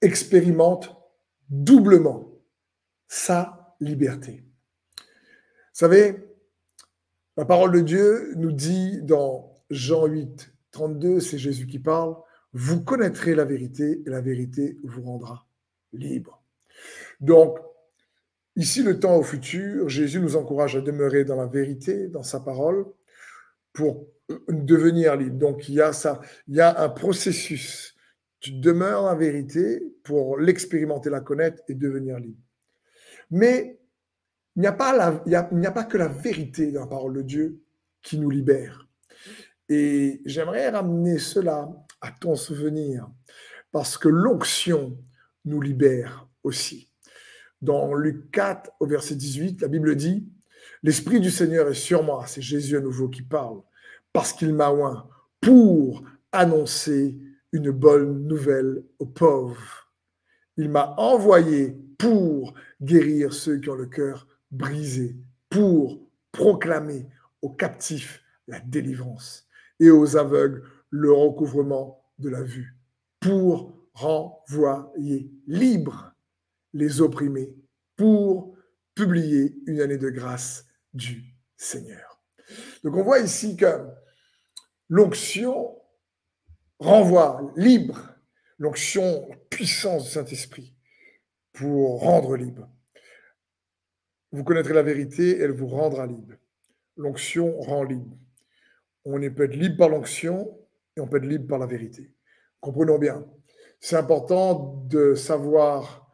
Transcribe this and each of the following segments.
expérimente doublement sa liberté. Vous savez, la parole de Dieu nous dit dans Jean 8, 32, c'est Jésus qui parle, « Vous connaîtrez la vérité et la vérité vous rendra libre. » Donc, ici, le temps au futur, Jésus nous encourage à demeurer dans la vérité, dans sa parole, pour devenir libre. Donc, il y a un processus. Tu demeures dans la vérité pour l'expérimenter, la connaître et devenir libre. Mais il n'y a pas que la vérité dans la parole de Dieu qui nous libère. Et j'aimerais ramener cela à ton souvenir, parce que l'onction nous libère aussi. Dans Luc 4, au verset 18, la Bible dit « L'Esprit du Seigneur est sur moi », c'est Jésus à nouveau qui parle, « parce qu'il m'a oint pour annoncer une bonne nouvelle aux pauvres. Il m'a envoyé pour guérir ceux qui ont le cœur brisé, pour proclamer aux captifs la délivrance et aux aveugles le recouvrement de la vue, pour renvoyer libres les opprimés, pour publier une année de grâce du Seigneur. » Donc on voit ici que l'onction renvoie libre, l'onction, puissance du Saint-Esprit pour rendre libre. Vous connaîtrez la vérité, elle vous rendra libre. L'onction rend libre. On peut être libre par l'onction et on peut être libre par la vérité. Comprenons bien. C'est important de savoir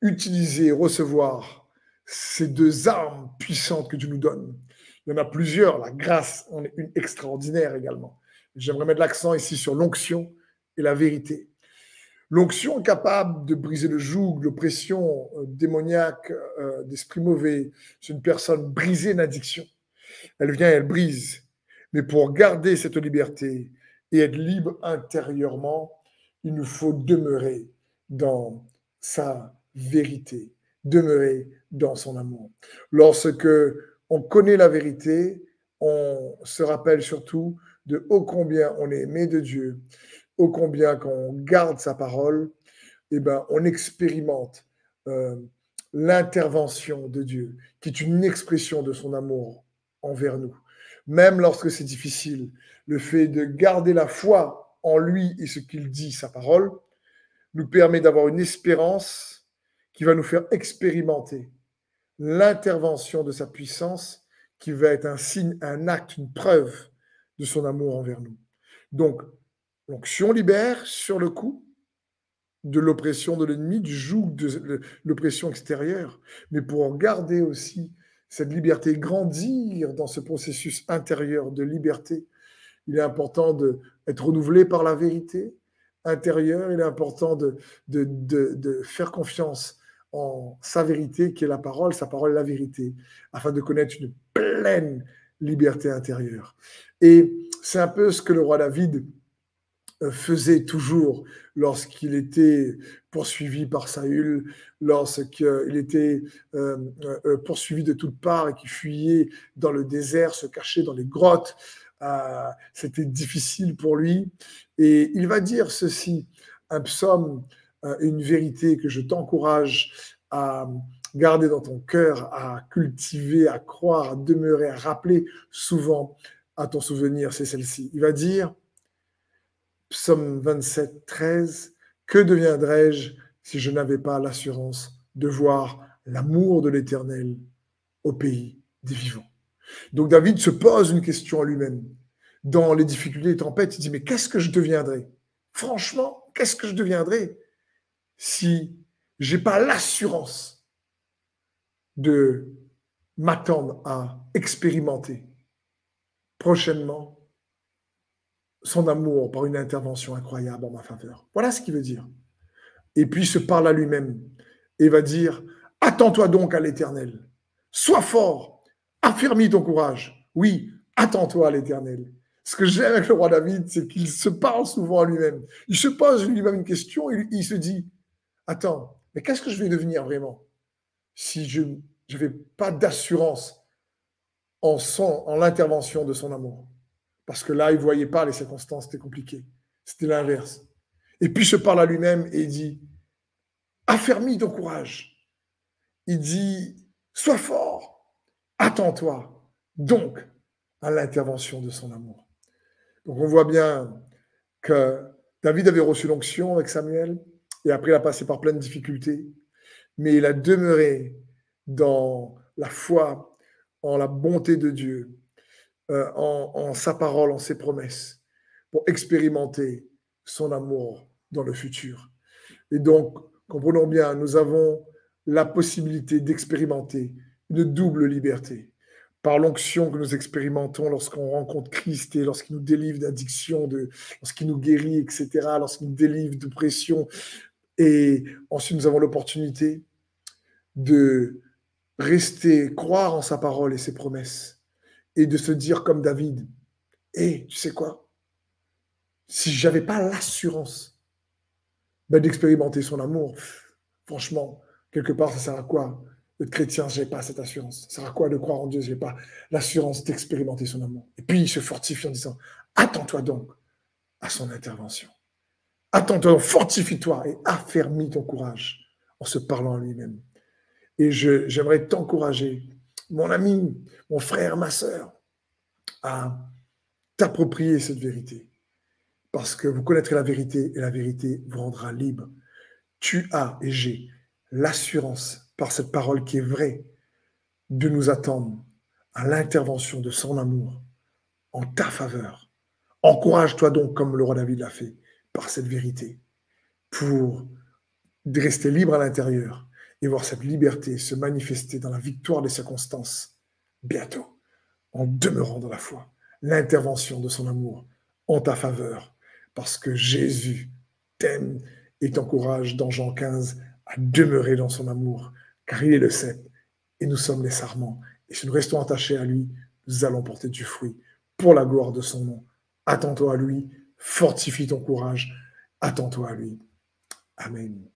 utiliser, recevoir ces deux armes puissantes que Dieu nous donne. Il y en a plusieurs. La grâce en est une extraordinaire également. J'aimerais mettre l'accent ici sur l'onction et la vérité. L'onction est capable de briser le joug, l'oppression démoniaque, d'esprit mauvais. C'est une personne brisée d'addiction. Elle vient, elle brise. Mais pour garder cette liberté et être libre intérieurement, il nous faut demeurer dans sa vérité, demeurer dans son amour. Lorsque on connaît la vérité, on se rappelle surtout de ô combien on est aimé de Dieu, ô combien quand on garde sa parole, eh ben, on expérimente l'intervention de Dieu, qui est une expression de son amour envers nous. Même lorsque c'est difficile, le fait de garder la foi en lui et ce qu'il dit, sa parole, nous permet d'avoir une espérance qui va nous faire expérimenter l'intervention de sa puissance, qui va être un signe, un acte, une preuve de son amour envers nous. Donc, l'onction libère sur le coup de l'oppression de l'ennemi, du joug de l'oppression extérieure, mais pour garder aussi cette liberté, grandir dans ce processus intérieur de liberté, il est important d'être renouvelé par la vérité intérieure, il est important de faire confiance en sa vérité, qui est la parole, sa parole est la vérité, afin de connaître une pleine liberté intérieure. Et c'est un peu ce que le roi David faisait toujours lorsqu'il était poursuivi par Saül, lorsqu'il était poursuivi de toutes parts et qu'il fuyait dans le désert, se cachait dans les grottes. C'était difficile pour lui. Et il va dire ceci, un psaume, une vérité que je t'encourage à garder dans ton cœur, à cultiver, à croire, à demeurer, à rappeler souvent à ton souvenir, c'est celle-ci. Il va dire, Psaume 27, 13, « Que deviendrais-je si je n'avais pas l'assurance de voir l'amour de l'Éternel au pays des vivants ?» Donc David se pose une question à lui-même. Dans les difficultés et les tempêtes, il dit, mais qu'est-ce que je deviendrai? Franchement, qu'est-ce que je deviendrai si je n'ai pas l'assurance de m'attendre à expérimenter prochainement son amour par une intervention incroyable en ma faveur. Voilà ce qu'il veut dire. Et puis il se parle à lui-même et va dire, attends-toi donc à l'Éternel, sois fort, affermis ton courage. Oui, attends-toi à l'Éternel. Ce que j'aime avec le roi David, c'est qu'il se parle souvent à lui-même. Il se pose lui-même une question et il se dit, attends, mais qu'est-ce que je vais devenir vraiment si je n'avais pas d'assurance en l'intervention de son amour? Parce que là, il ne voyait pas les circonstances, c'était compliqué. C'était l'inverse. Et puis, il se parle à lui-même et il dit, affermis ton courage. Il dit, sois fort, attends-toi donc à l'intervention de son amour. Donc on voit bien que David avait reçu l'onction avec Samuel, et après il a passé par plein de difficultés, mais il a demeuré dans la foi, en la bonté de Dieu, en sa parole, en ses promesses, pour expérimenter son amour dans le futur. Et donc, comprenons bien, nous avons la possibilité d'expérimenter une double liberté. Par l'onction que nous expérimentons lorsqu'on rencontre Christ et lorsqu'il nous délivre d'addiction, lorsqu'il nous guérit, etc., lorsqu'il nous délivre de pression. Et ensuite, nous avons l'opportunité de rester, croire en sa parole et ses promesses, et de se dire comme David, hé, tu sais quoi, si j'avais pas l'assurance d'expérimenter son amour, franchement, quelque part, ça sert à quoi d'être chrétien, je n'ai pas cette assurance. Ça sert à quoi de croire en Dieu, je n'ai pas l'assurance d'expérimenter son amour. Et puis, il se fortifie en disant, attends-toi donc à son intervention. Attends-toi, fortifie-toi et affermis ton courage en se parlant à lui-même. Et j'aimerais t'encourager, mon ami, mon frère, ma sœur, à t'approprier cette vérité. Parce que vous connaîtrez la vérité et la vérité vous rendra libre. Tu as et j'ai l'assurance par cette parole qui est vraie de nous attendre à l'intervention de son amour en ta faveur. Encourage-toi donc comme le roi David l'a fait par cette vérité pour rester libre à l'intérieur et voir cette liberté se manifester dans la victoire des circonstances bientôt en demeurant dans la foi. L'intervention de son amour en ta faveur parce que Jésus t'aime et t'encourage dans Jean 15 à demeurer dans son amour, car il est le cep et nous sommes les sarments. Et si nous restons attachés à lui, nous allons porter du fruit pour la gloire de son nom. Attends-toi à lui, fortifie ton courage, attends-toi à lui. Amen.